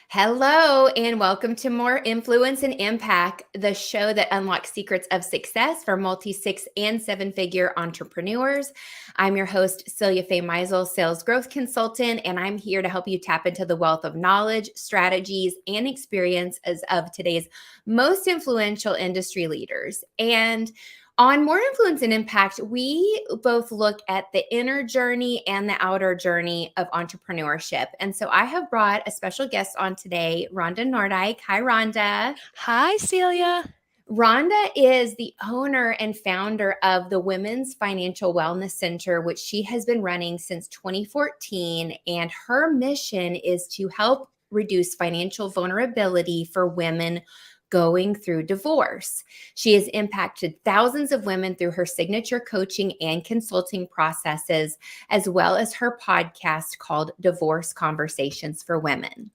Hello, and welcome to More Influence and Impact, the show that unlocks secrets of success for multi six and seven figure entrepreneurs. I'm your host, Celia Faye Meisel, sales growth consultant, and I'm here to help you tap into the wealth of knowledge, strategies, and experiences of today's most influential industry leaders. And on More Influence and Impact, we both look at the inner journey and the outer journey of entrepreneurship. And so I have brought a special guest on today, Rhonda Nordyke. Hi, Rhonda. Hi, Celia. Rhonda is the owner and founder of the Women's Financial Wellness Center, which she has been running since 2014. And her mission is to help reduce financial vulnerability for women going through divorce. She has impacted thousands of women through her signature coaching and consulting processes, as well as her podcast called Divorce Conversations for Women.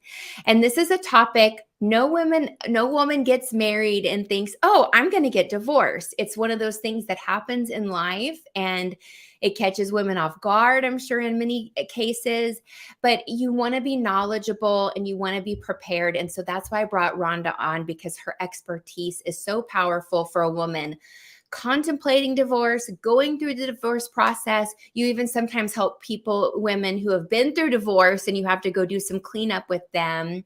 And this is a topic no woman gets married and thinks, "Oh, I'm going to get divorced." It's one of those things that happens in life and it catches women off guard, I'm sure in many cases, but you want to be knowledgeable and you want to be prepared. And so that's why I brought Rhonda on, because her expertise is so powerful for a woman contemplating divorce, going through the divorce process. You even sometimes help women who have been through divorce and you have to go do some cleanup with them.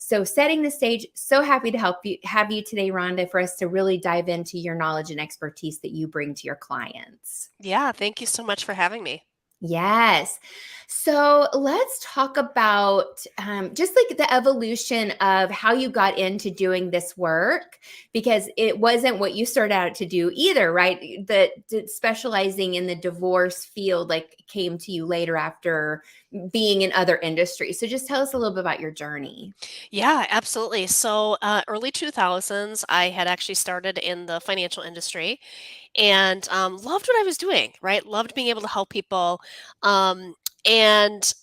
So setting the stage, so happy to have you today, Rhonda, for us to really dive into your knowledge and expertise that you bring to your clients. Yeah, thank you so much for having me. Yes. So let's talk about just like the evolution of how you got into doing this work, because it wasn't what you started out to do either, right? The specializing in the divorce field like came to you later after being in other industries. So just tell us a little bit about your journey. Yeah, absolutely. So, early 2000s, I had actually started in the financial industry and loved what I was doing, right? Loved being able to help people. And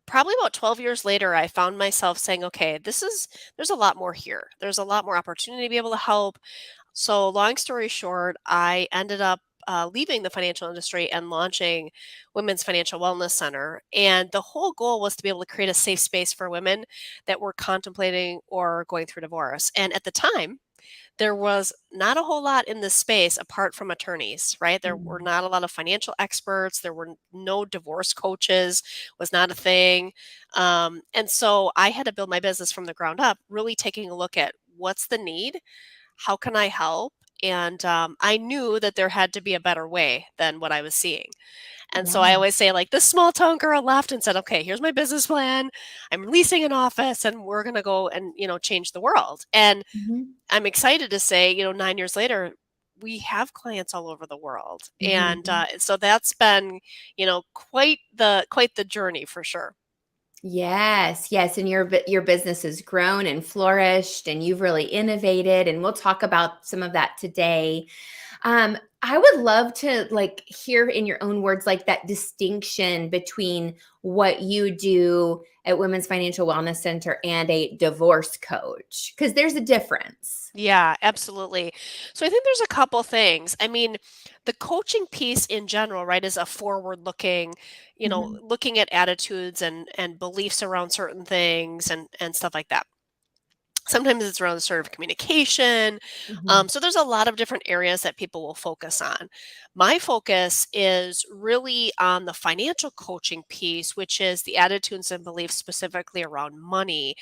probably about 12 years later, I found myself saying, okay, there's a lot more here. There's a lot more opportunity to be able to help. So, long story short, I ended up leaving the financial industry and launching Women's Financial Wellness Center. And the whole goal was to be able to create a safe space for women that were contemplating or going through divorce. And at the time, there was not a whole lot in this space apart from attorneys, right? There were Mm. not a lot of financial experts. There were no divorce coaches, was not a thing. And so I had to build my business from the ground up, really taking a look at what's the need, how can I help? And I knew that there had to be a better way than what I was seeing. And so I Yeah. always say, like, this small town girl left and said, okay, here's my business plan. I'm leasing an office and we're going to go and, change the world. And Mhm. I'm excited to say, 9 years later, we have clients all over the world. And Mhm. so that's been, quite the journey for sure. Yes, yes, and your business has grown and flourished, and you've really innovated, and we'll talk about some of that today. I would love to like hear in your own words like that distinction between what you do at Women's Financial Wellness Center and a divorce coach, because there's a difference. Yeah, absolutely. So I think there's a couple things. I mean, the coaching piece in general, right, is a forward looking, Mhm. looking at attitudes and beliefs around certain things and stuff like that. Sometimes it's around sort of communication. Mhm. So there's a lot of different areas that people will focus on. My focus is really on the financial coaching piece, which is the attitudes and beliefs specifically around money,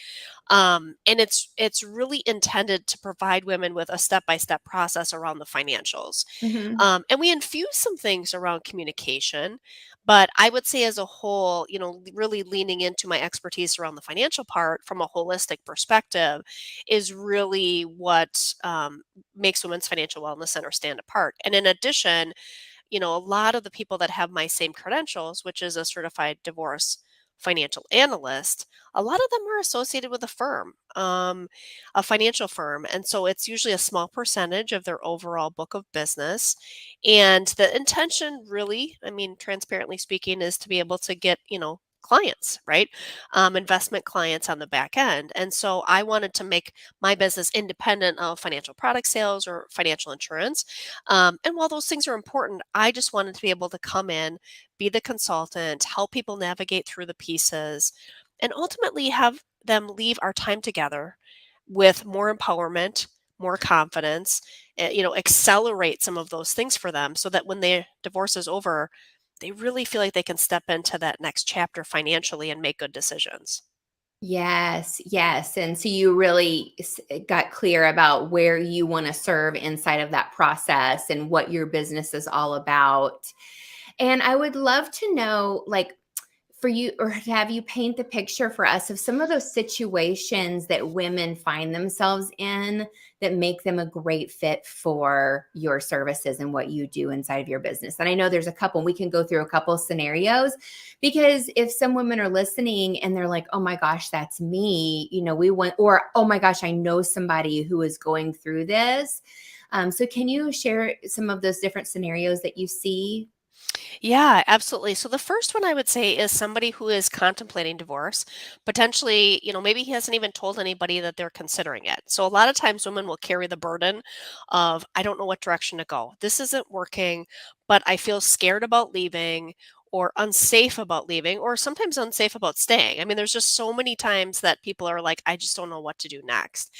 and it's really intended to provide women with a step-by-step process around the financials. Mhm. And we infuse some things around communication, but I would say as a whole, really leaning into my expertise around the financial part from a holistic perspective is really what makes Women's Financial Wellness Center stand apart. And in addition, a lot of the people that have my same credentials, which is a certified divorce financial analyst, a lot of them are associated with a financial firm. And so it's usually a small percentage of their overall book of business. And the intention, really, I mean, transparently speaking, is to be able to get, clients, right? Investment clients on the back end. And so I wanted to make my business independent of financial product sales or financial insurance. And while those things are important, I just wanted to be able to come in, be the consultant, help people navigate through the pieces, and ultimately have them leave our time together with more empowerment, more confidence, accelerate some of those things for them so that when their divorce is over, they really feel like they can step into that next chapter financially and make good decisions. Yes, yes. And so you really got clear about where you want to serve inside of that process and what your business is all about. And I would love to know, like, for you or to have you paint the picture for us of some of those situations that women find themselves in that make them a great fit for your services and what you do inside of your business. And I know there's a couple, we can go through a couple scenarios because if some women are listening and they're like, oh my gosh, that's me, we want, or oh my gosh, I know somebody who is going through this. So can you share some of those different scenarios that you see? Yeah, absolutely. So the first one I would say is somebody who is contemplating divorce. Potentially, maybe he hasn't even told anybody that they're considering it. So a lot of times women will carry the burden of, I don't know what direction to go. This isn't working, but I feel scared about leaving or unsafe about leaving or sometimes unsafe about staying. I mean, there's just so many times that people are like, I just don't know what to do next.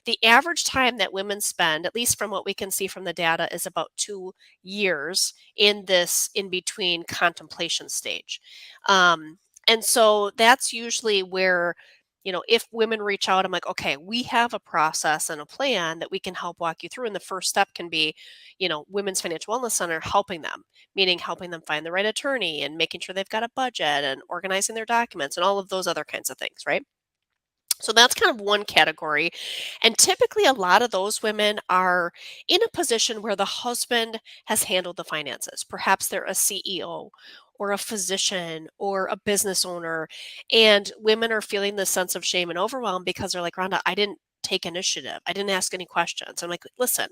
The average time that women spend, at least from what we can see from the data, is about 2 years in this in between contemplation stage. And so that's usually where, if women reach out, I'm like, okay, we have a process and a plan that we can help walk you through. And the first step can be, Women's Financial Wellness Center helping them, meaning helping them find the right attorney and making sure they've got a budget and organizing their documents and all of those other kinds of things, right? So that's kind of one category. And typically, a lot of those women are in a position where the husband has handled the finances. Perhaps they're a CEO or a physician or a business owner. And women are feeling this sense of shame and overwhelm because they're like, Rhonda, I didn't take initiative. I didn't ask any questions. I'm like, listen,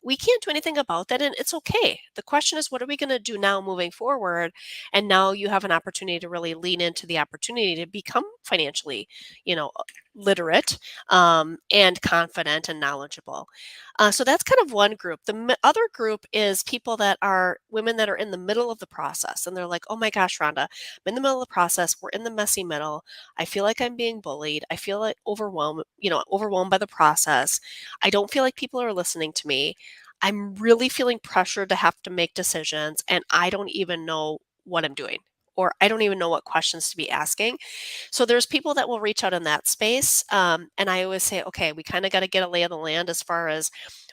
we can't do anything about that and it's okay. The question is, what are we going to do now moving forward? And now you have an opportunity to really lean into the opportunity to become financially, you know, literate and confident and knowledgeable. So that's kind of one group. The other group is people that are women that are in the middle of the process and they're like, oh my gosh, Rhonda, I'm in the middle of the process. We're in the messy middle. I feel like I'm being bullied. I feel like overwhelmed by the process. I don't feel like people are listening to me. I'm really feeling pressured to have to make decisions, and I don't even know what I'm doing, or I don't even know what questions to be asking. So there's people that will reach out in that space. And I always say, okay, we kind of got to get a lay of the land as far as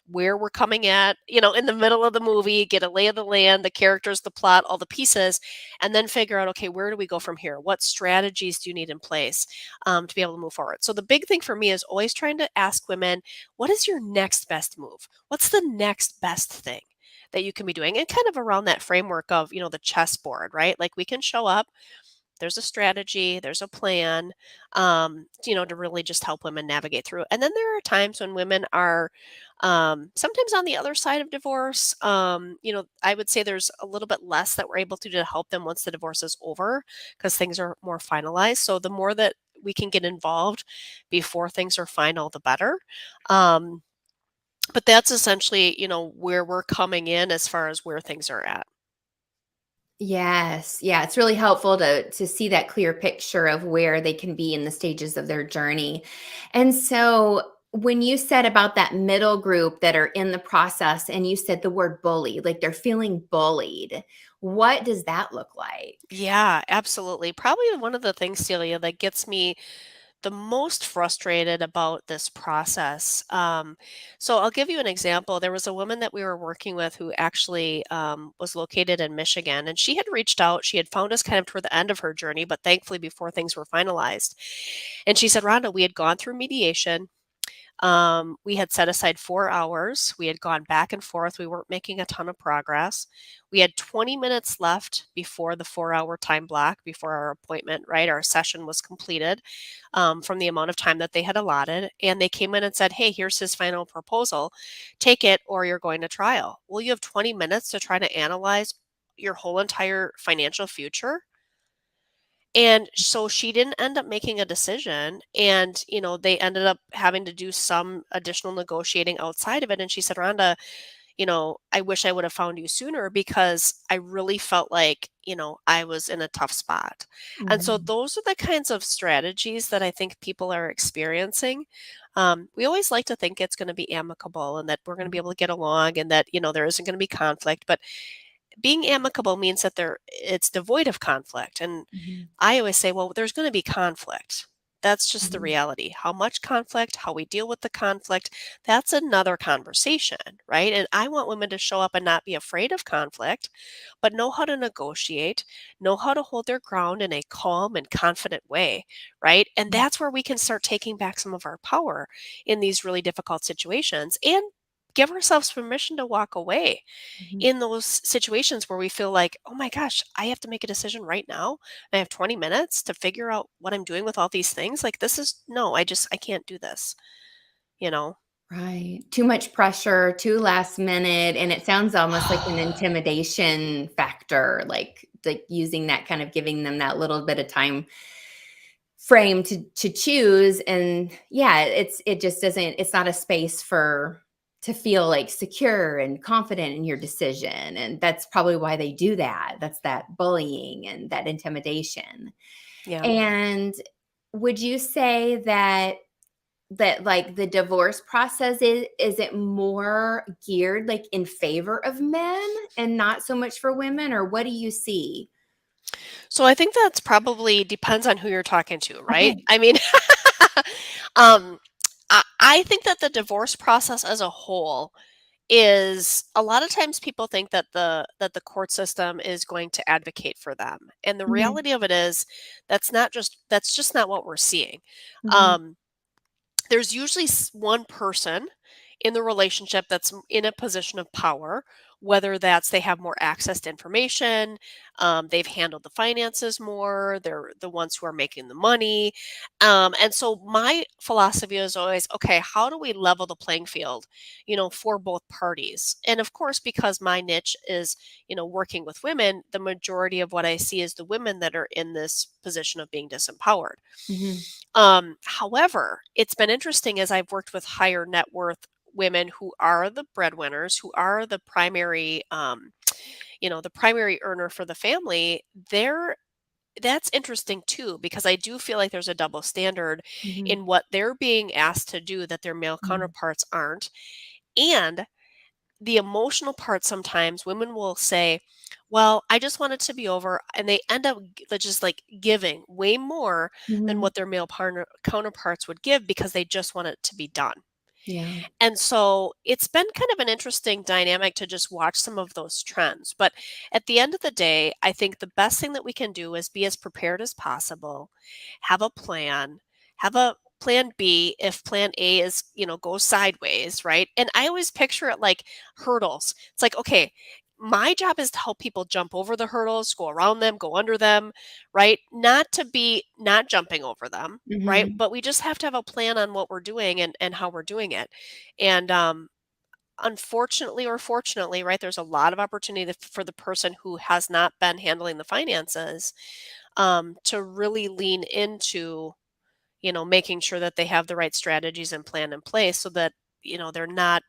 where we're coming at, in the middle of the movie, get a lay of the land, the characters, the plot, all the pieces, and then figure out, okay, where do we go from here? What strategies do you need in place to be able to move forward? So the big thing for me is always trying to ask women, what is your next best move? What's the next best thing that you can be doing? And kind of around that framework of, the chessboard, right? Like we can show up, there's a strategy, there's a plan, to really just help women navigate through. And then there are times when women are sometimes on the other side of divorce. I would say there's a little bit less that we're able to do to help them once the divorce is over because things are more finalized. So the more that we can get involved before things are final, the better. Um, but that's essentially, where we're coming in as far as where things are at. Yes. Yeah, it's really helpful to see that clear picture of where they can be in the stages of their journey. And so when you said about that middle group that are in the process and you said the word bully, like they're feeling bullied, what does that look like? Yeah, absolutely. Probably one of the things, Celia, that gets me the most frustrated about this process. So I'll give you an example. There was a woman that we were working with who actually was located in Michigan, and she had reached out. She had found us kind of toward the end of her journey, but thankfully before things were finalized. And she said, Rhonda, we had gone through mediation. We had set aside 4 hours. We had gone back and forth. We weren't making a ton of progress. We had 20 minutes left before the 4 hour time block, before our appointment, right? Our session was completed from the amount of time that they had allotted. And they came in and said, hey, here's his final proposal. Take it or you're going to trial. Well, you have 20 minutes to try to analyze your whole entire financial future. And so she didn't end up making a decision. And, they ended up having to do some additional negotiating outside of it. And she said, Rhonda, I wish I would have found you sooner because I really felt like, I was in a tough spot. And so Mhm. those are the kinds of strategies that I think people are experiencing. We always like to think it's going to be amicable and that we're going to be able to get along and that, there isn't going to be conflict. But being amicable means that it's devoid of conflict. And Mhm. I always say, well, there's going to be conflict. That's just the Mhm. reality. How much conflict, how we deal with the conflict, that's another conversation, right? And I want women to show up and not be afraid of conflict, but know how to negotiate, know how to hold their ground in a calm and confident way, right? And Mhm. that's where we can start taking back some of our power in these really difficult situations and give ourselves permission to walk away Mhm. in those situations where we feel like, "Oh my gosh, I have to make a decision right now. I have 20 minutes to figure out what I'm doing with all these things. Like this is no, I can't do this." You know? Right. Too much pressure, too last minute, and it sounds almost like an intimidation factor, like using that kind of giving them that little bit of time frame to choose. And yeah, it just doesn't, it's not a space for to feel like secure and confident in your decision. And that's probably why they do that. That's that bullying and that intimidation. Yeah. And would you say that like the divorce process is it more geared like in favor of men and not so much for women, or what do you see? So I think that's probably depends on who you're talking to, right? Okay. I mean, um, I think that the divorce process as a whole is a lot of times people think that the court system is going to advocate for them. And the Mhm. reality of it is that's just not what we're seeing. Mhm. Um, there's usually one person in the relationship that's in a position of power, whether that's they have more access to information, they've handled the finances more, they're the ones who are making the money. And so my philosophy is always, okay, how do we level the playing field, for both parties? And of course, because my niche is, working with women, the majority of what I see is the women that are in this position of being disempowered. Mhm. However, it's been interesting as I've worked with higher net worth women who are the breadwinners, who are the primary, the primary earner for the family. That's interesting too, because I do feel like there's a double standard Mhm. in what they're being asked to do that their male Mhm. counterparts aren't. And the emotional part, sometimes women will say, well, I just want it to be over. And they end up just like giving way more than Mhm. what their male partner counterparts would give because they just want it to be done. Yeah. And so it's been kind of an interesting dynamic to just watch some of those trends. But at the end of the day, I think the best thing that we can do is be as prepared as possible, have a plan, have a plan B if plan A is, goes sideways, right? And I always picture it like hurdles. It's like, okay, my job is to help people jump over the hurdles, go around them, go under them, right? Not to be not jumping over them, right? Mhm. But we just have to have a plan on what we're doing and how we're doing it. And unfortunately or fortunately, right, there's a lot of opportunity for the person who has not been handling the finances to really lean into, making sure that they have the right strategies and plan in place so that, they're not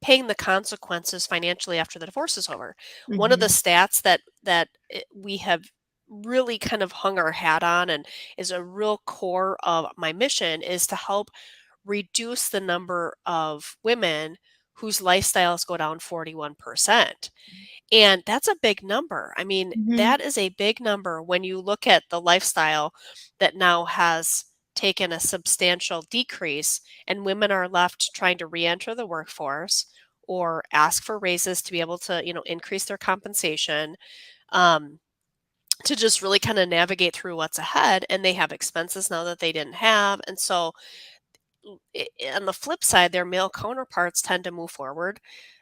paying the consequences financially after the divorce is over. One of the Mhm. stats that we have really kind of hung our hat on and is a real core of my mission is to help reduce the number of women whose lifestyles go down 41%. And that's a big number. I mean, Mhm. that is a big number when you look at the lifestyle that now has taken a substantial decrease and women are left trying to re-enter the workforce or ask for raises to be able to, increase their compensation, um, to just really kind of navigate through what's ahead. And they have expenses now that they didn't have. And so on the flip side, their male counterparts tend to move forward.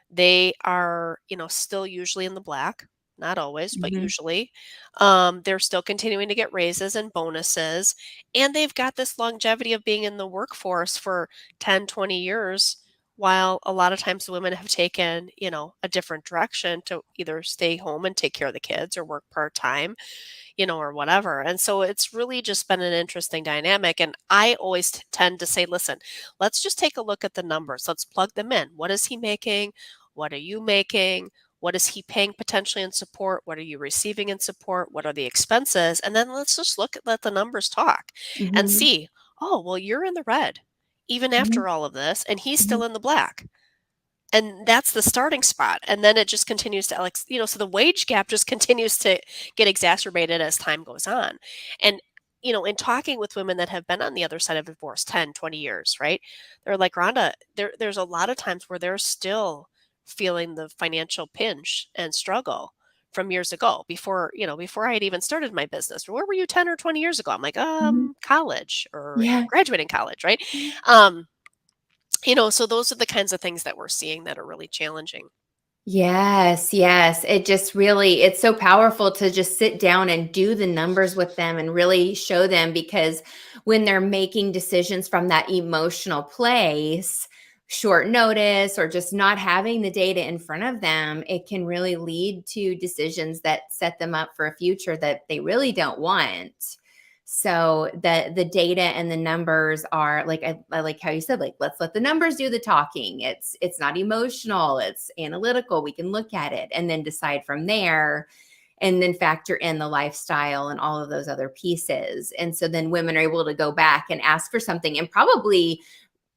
They are, still usually in the black, not always, but Mhm. usually. They're still continuing to get raises and bonuses, and they've got this longevity of being in the workforce for 10, 20 years. While a lot of times the women have taken, a different direction to either stay home and take care of the kids or work part time, or whatever. And so it's really just been an interesting dynamic. And I always tend to say, listen, let's just take a look at the numbers. Let's plug them in. What is he making? What are you making? What is he paying potentially in support? What are you receiving in support? What are the expenses? And then let's just let the numbers talk and Mhm. see, oh, well, you're in the red even Mhm. after all of this, and he's Mhm. still in the black. And that's the starting spot. And then it just continues to, like, so the wage gap just continues to get exacerbated as time goes on. And, in talking with women that have been on the other side of divorce 10, 20 years, right? They're like, Rhonda, there's a lot of times where they're still feeling the financial pinch and struggle from years ago before I had even started my business. Where were you 10 or 20 years ago? I'm like, Mhm. college or Yeah. graduating college, right? Um, so those are the kinds of things that we're seeing that are really challenging. Yes, yes. It just really it's so powerful to just sit down and do the numbers with them and really show them because when they're making decisions from that emotional place, short notice or just not having the data in front of them, it can really lead to decisions that set them up for a future that they really don't want. So the data and the numbers are like I like how you said, like, let's let the numbers do the talking. It's not emotional, it's analytical. We can look at it and then decide from there and then factor in the lifestyle and all of those other pieces. And so then women are able to go back and ask for something and probably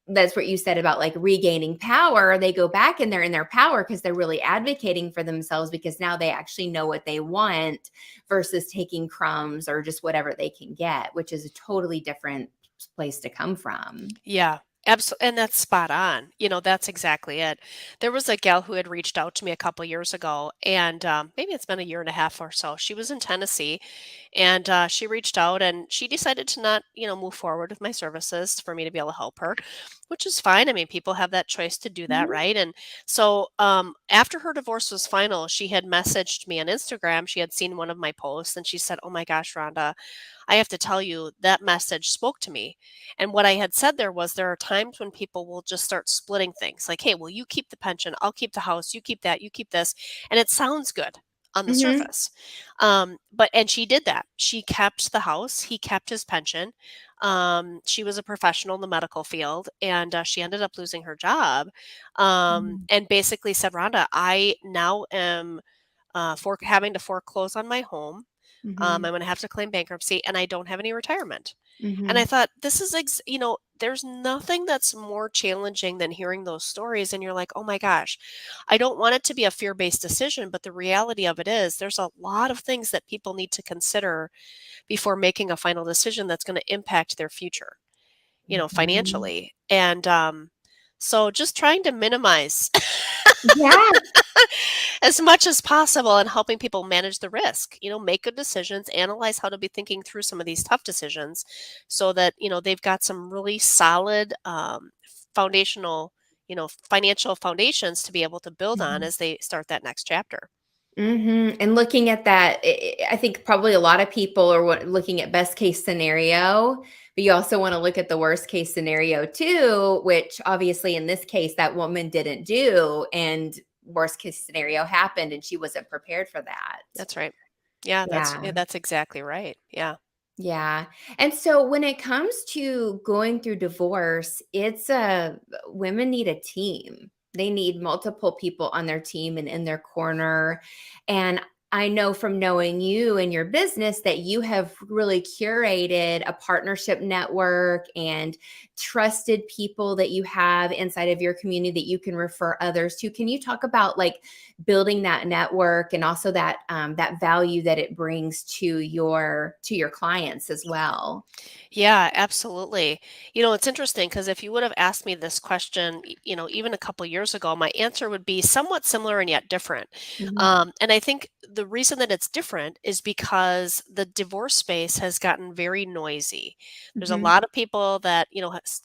that's what you said about like regaining power. They go back and they're in their power because they're really advocating for themselves because now they actually know what they want versus taking crumbs or just whatever they can get, which is a totally different place to come from. Yeah, absolutely, and that's spot on. That's exactly it. There was a gal who had reached out to me a couple years ago, and maybe it's been a year and a half or so. She was in Tennessee, and she reached out, and she decided to not, move forward with my services for me to be able to help her, which is fine. I mean, people have that choice to do that, Mhm, right? And so, after her divorce was final, she had messaged me on Instagram. She had seen one of my posts, and she said, "Oh my gosh, Rhonda, I have to tell you that message spoke to me." And what I had said there was there are times when people will just start splitting things like, hey, well, you keep the pension, I'll keep the house, you keep that, you keep this. And it sounds good on the mhm, surface. And she did that. She kept the house, he kept his pension. She was a professional in the medical field, and she ended up losing her job. mhm, And basically said, Rhonda, I now am for having to foreclose on my home. I'm mhm, going to have to claim bankruptcy, and I don't have any retirement. And I mhm, thought, this is, there's nothing that's more challenging than hearing those stories. And you're like, oh my gosh, I don't want it to be a fear based decision. But the reality of it is, there's a lot of things that people need to consider before making a final decision that's going to impact their future, mhm. financially. And so just trying to minimize Yeah. as much as possible and helping people manage the risk, make good decisions, analyze how to be thinking through some of these tough decisions so that, they've got some really solid foundational, financial foundations to be able to build on Mhm. as they start that next chapter. And looking at that, I think probably a lot of people are looking at best case scenario, but you also want to look at the worst case scenario too, which obviously in this case that woman didn't do, and worst case scenario happened, and she wasn't prepared for that. That's right. Yeah, Yeah, that's exactly right. Yeah. yeah. And so when it comes to going through divorce, it's a women need a team. They need multiple people on their team and in their corner. And I know from knowing you and your business that you have really curated a partnership network and trusted people that you have inside of your community that you can refer others to. Can you talk about like building that network and also that that value that it brings to your clients as well? Yeah, absolutely. It's interesting because if you would have asked me this question, even a couple years ago, my answer would be somewhat similar and yet different. Mhm, And I think the reason that it's different is because the divorce space has gotten very noisy. There's a mhm, lot of people that,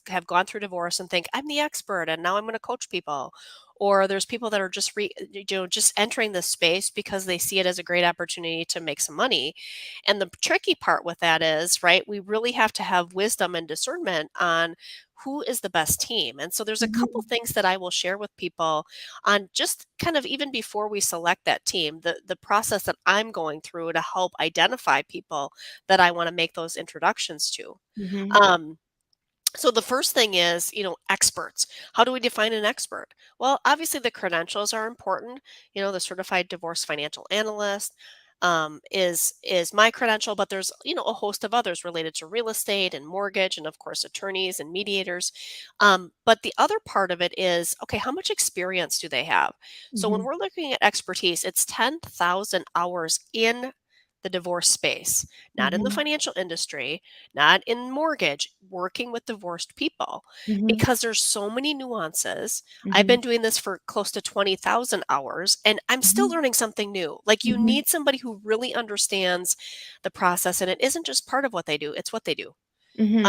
have gone through divorce and think, I'm the expert and now I'm going to coach people. Or there's people that are just entering this space because they see it as a great opportunity to make some money. And the tricky part with that is, right, we really have to have wisdom and discernment on who is the best team. And so there's a couple mhm, things that I will share with people on just kind of even before we select that team, the process that I'm going through to help identify people that I want to make those introductions to. mhm, Um, So the first thing is, experts. How do we define an expert? Well, obviously the credentials are important. The certified divorce financial analyst is my credential, but there's a host of others related to real estate and mortgage, and of course attorneys and mediators. But the other part of it is, okay, how much experience do they have? So when Mhm. we're looking at expertise, it's 10,000 hours in the divorce space, not in the Mhm. financial industry, not in mortgage, working with divorced people, Mhm. because there's so many nuances. I've Mhm. been doing this for close to 20,000 hours and I'm still Mhm. learning something new. Like, you Mhm. need somebody who really understands the process, and it isn't just part of what they do, it's what they do.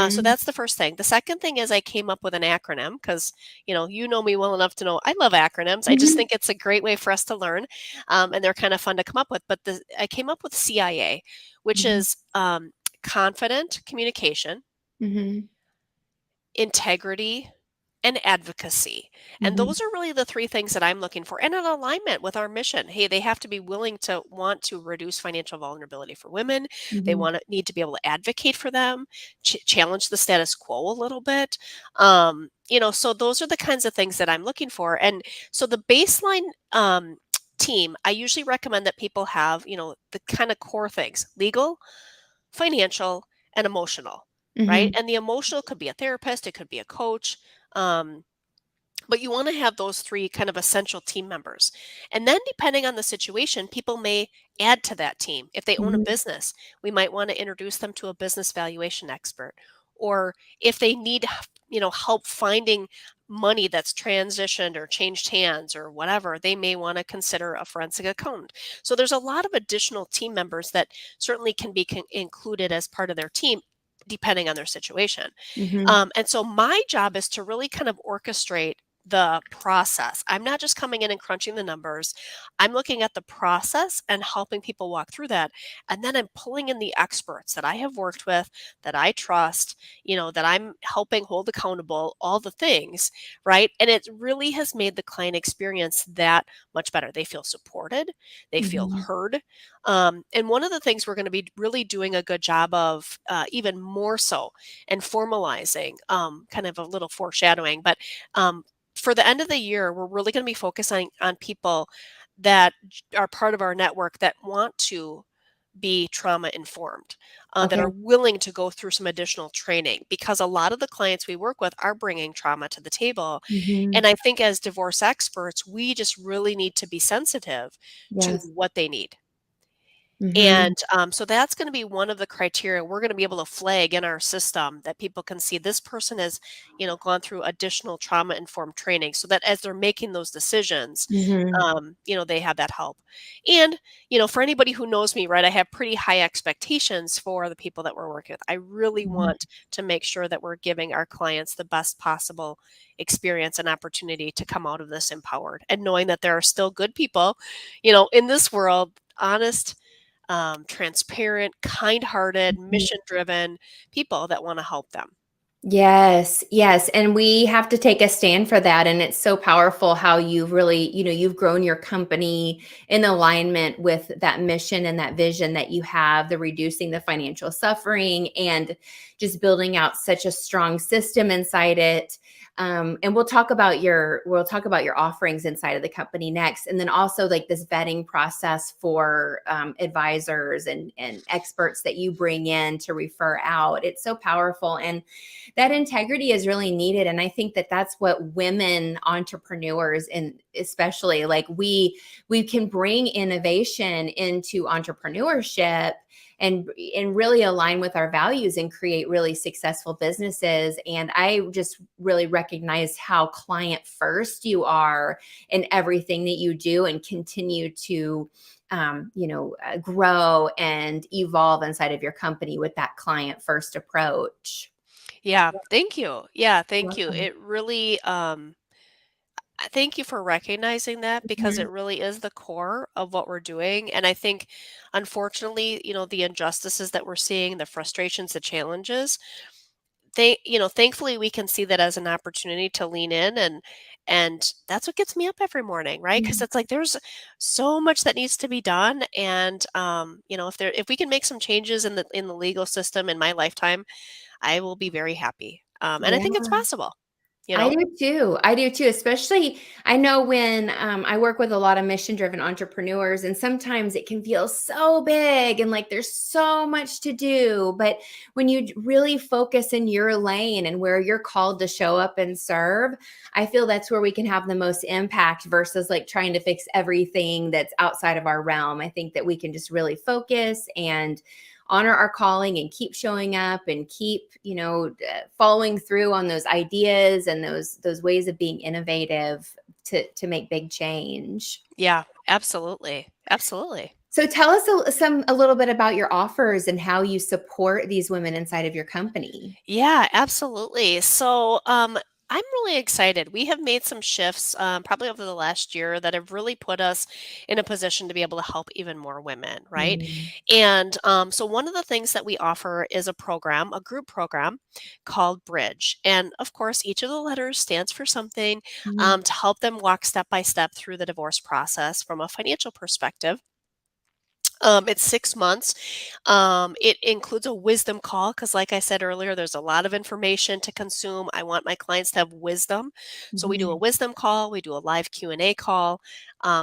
So Mhm. that's the first thing. The second thing is I came up with an acronym because, you know me well enough to know I love acronyms. I just Mhm. think it's a great way for us to learn, and they're kind of fun to come up with. But I came up with CIA, which Mhm. is confident communication, Mhm. integrity, and advocacy. And Mhm. those are really the three things that I'm looking for, and an alignment with our mission. Hey, they have to be willing to want to reduce financial vulnerability for women. They Mhm. need to be able to advocate for them, challenge the status quo a little bit. So those are the kinds of things that I'm looking for. And so the baseline team, I usually recommend that people have, the kind of core things: legal, financial, and emotional, right? Mhm. And the emotional could be a therapist, it could be a coach. Um, but you want to have those three kind of essential team members. And then, depending on the situation, people may add to that team. If they own a Mhm. business, we might want to introduce them to a business valuation expert. Or if they need, help finding money that's transitioned or changed hands or whatever, they may want to consider a forensic accountant. So there's a lot of additional team members that certainly can be included as part of their team, depending on their situation. Mhm. And so my job is to really kind of orchestrate the process. I'm not just coming in and crunching the numbers. I'm looking at the process and helping people walk through that. And then I'm pulling in the experts that I have worked with, that I trust, that I'm helping hold accountable, all the things, right? And it really has made the client experience that much better. They feel supported, they feel Mhm. heard. And one of the things we're going to be really doing a good job of, even more so, and formalizing, kind of a little foreshadowing, but for the end of the year, we're really going to be focusing on people that are part of our network that want to be trauma informed, that Okay. are willing to go through some additional training, because a lot of the clients we work with are bringing trauma to the table. Mhm. And I think as divorce experts, we just really need to be sensitive to Yes. what they need. Mhm. And so that's going to be one of the criteria we're going to be able to flag in our system, that people can see this person has, gone through additional trauma informed training, so that as they're making those decisions, Mhm. they have that help. And, for anybody who knows me, right, I have pretty high expectations for the people that we're working with. I really Mhm. want to make sure that we're giving our clients the best possible experience and opportunity to come out of this empowered, and knowing that there are still good people, in this world, honest, transparent, kind-hearted, Mhm. mission-driven people that want to help them. Yes, yes, and we have to take a stand for that, and it's so powerful how you've really, you've grown your company in alignment with that mission and that vision that you have, the reducing the financial suffering and just building out such a strong system inside it. And we'll talk about your offerings inside of the company next, and then also like this vetting process for advisors and experts that you bring in to refer out. It's so powerful, and that integrity is really needed. And I think that that's what women entrepreneurs, and especially like we can bring innovation into entrepreneurship and really align with our values and create really successful businesses. And I just really recognize how client first you are in everything that you do, and continue to grow and evolve inside of your company with that client first approach. Yeah, thank you. Yeah, thank you. Welcome. It really, thank you for recognizing that, because it Mhm. really is the core of what we're doing. And I think, unfortunately, the injustices that we're seeing, the frustrations, the challenges, thankfully we can see that as an opportunity to lean in, and that's what gets me up every morning, right? Because Mhm. it's like there's so much that needs to be done. And if we can make some changes in the legal system in my lifetime, I will be very happy. And I think it's Yeah. possible, you I know? do too. I do too. Especially, I know when I work with a lot of mission driven entrepreneurs, and sometimes it can feel so big and like there's so much to do. But when you really focus in your lane and where you're called to show up and serve, I feel that's where we can have the most impact versus like trying to fix everything that's outside of our realm. I think that we can just really focus and honor our calling and keep showing up and keep following through on those ideas and those ways of being innovative to make big change. Yeah, absolutely. Absolutely. So tell us a little bit about your offers and how you support these women inside of your company. Yeah, absolutely. So, I'm really excited. We have made some shifts, probably over the last year that have really put us in a position to be able to help even more women, right? Mhm. And so, one of the things that we offer is a program, a group program called Bridge. And of course, each of the letters stands for something Mhm. to help them walk step by step through the divorce process from a financial perspective. It's 6 months. It includes a wisdom call because, like I said earlier, there's a lot of information to consume. I want my clients to have wisdom. So we do a Mhm. wisdom call, we do a live Q&A call.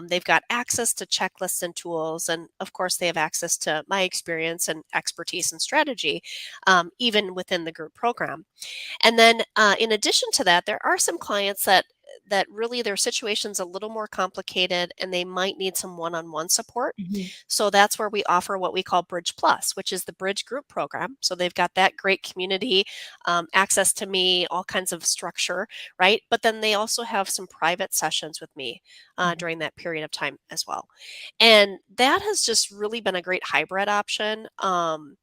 They've got access to checklists and tools, and of course, they have access to my experience and expertise and strategy, even within the group program. And then, in addition to that, there are some clients that really their situation's a little more complicated and they might need some one-on-one support. Mhm. So that's where we offer what we call Bridge Plus, which is the Bridge group program. So they've got that great community, access to me, all kinds of structure, right? But then they also have some private sessions with me Mhm. during that period of time as well. And that has just really been a great hybrid option. And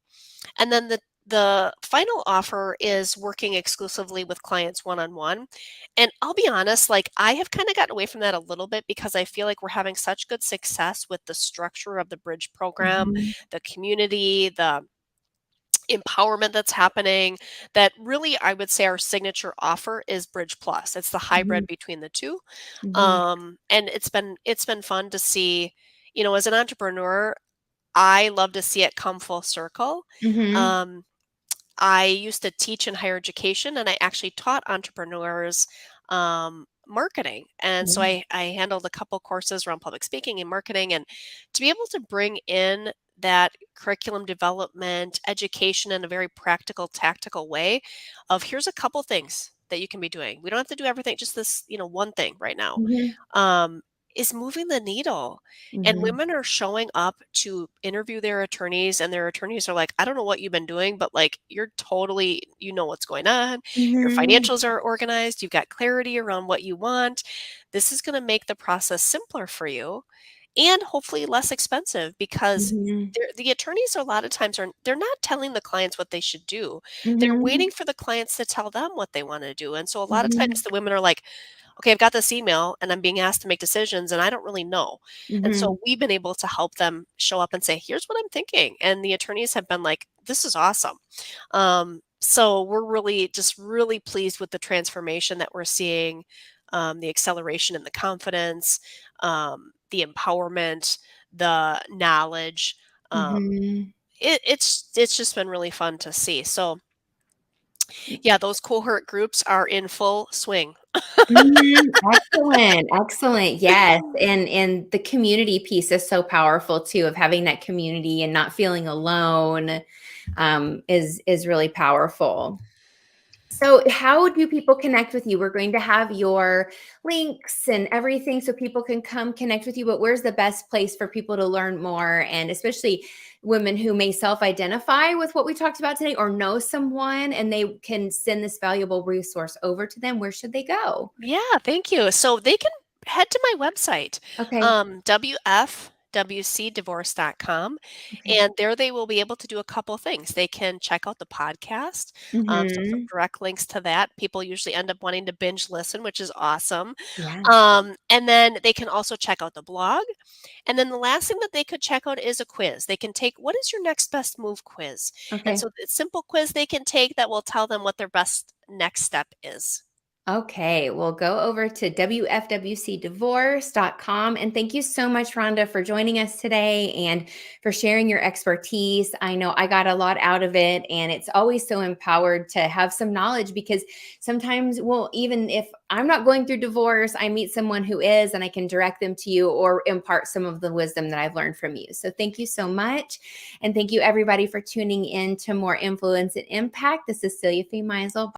then the final offer is working exclusively with clients one on one. And I'll be honest, like I have kind of gotten away from that a little bit because I feel like we're having such good success with the structure of the Bridge program, Mhm. the community, the empowerment that's happening, that really I would say our signature offer is Bridge Plus. It's the Mhm. hybrid between the two. Mhm. And it's been fun to see, as an entrepreneur, I love to see it come full circle. Mhm. Um, I used to teach in higher education and I actually taught entrepreneurs marketing. And so Yeah. I handled a couple courses around public speaking and marketing. And to be able to bring in that curriculum development, education in a very practical, tactical way of here's a couple things that you can be doing. We don't have to do everything, just this, one thing right now. Mhm. Um, is moving the needle. And Mhm. women are showing up to interview their attorneys, and their attorneys are like, I don't know what you've been doing, but like, you're totally, you know what's going on. Your Mhm. financials are organized. You've got clarity around what you want. This is going to make the process simpler for you and hopefully less expensive because Mhm. the attorneys a lot of times they're not telling the clients what they should do. They're Mhm. waiting for the clients to tell them what they want to do. And so a lot of times Mhm. the women are like, okay, I've got this email and I'm being asked to make decisions and I don't really know. And Mhm. so we've been able to help them show up and say, here's what I'm thinking. And the attorneys have been like, this is awesome. So we're really just really pleased with the transformation that we're seeing, the acceleration and the confidence, the empowerment, the knowledge. Um, Mhm. it's just been really fun to see. So yeah, those cohort groups are in full swing. Mhm. Excellent, excellent. Yes, and the community piece is so powerful too, of having that community and not feeling alone, is really powerful. So, how do people connect with you? We're going to have your links and everything so people can come connect with you. But where's the best place for people to learn more? And especially women who may self identify with what we talked about today or know someone and they can send this valuable resource over to them. Where should they go? Yeah, thank you. So they can head to my website, Okay. wfwcdivorce.com, Okay. and there they will be able to do a couple things. They can check out the podcast, so some Hmm. direct links to that. People usually end up wanting to binge listen, which is awesome. Yeah. And then they can also check out the blog. And then the last thing that they could check out is a quiz. They can take what is your next best move quiz. And Okay. so it's a simple quiz they can take that will tell them what their best next step is. Okay, well, go over to wfwcdivorce.com. And thank you so much, Rhonda, for joining us today and for sharing your expertise. I know I got a lot out of it, and it's always so empowered to have some knowledge because sometimes, well, even if I'm not going through divorce, I meet someone who is, and I can direct them to you or impart some of the wisdom that I've learned from you. So thank you so much. And thank you, everybody, for tuning in to More Influence and Impact. This is Celia Fee Meisel.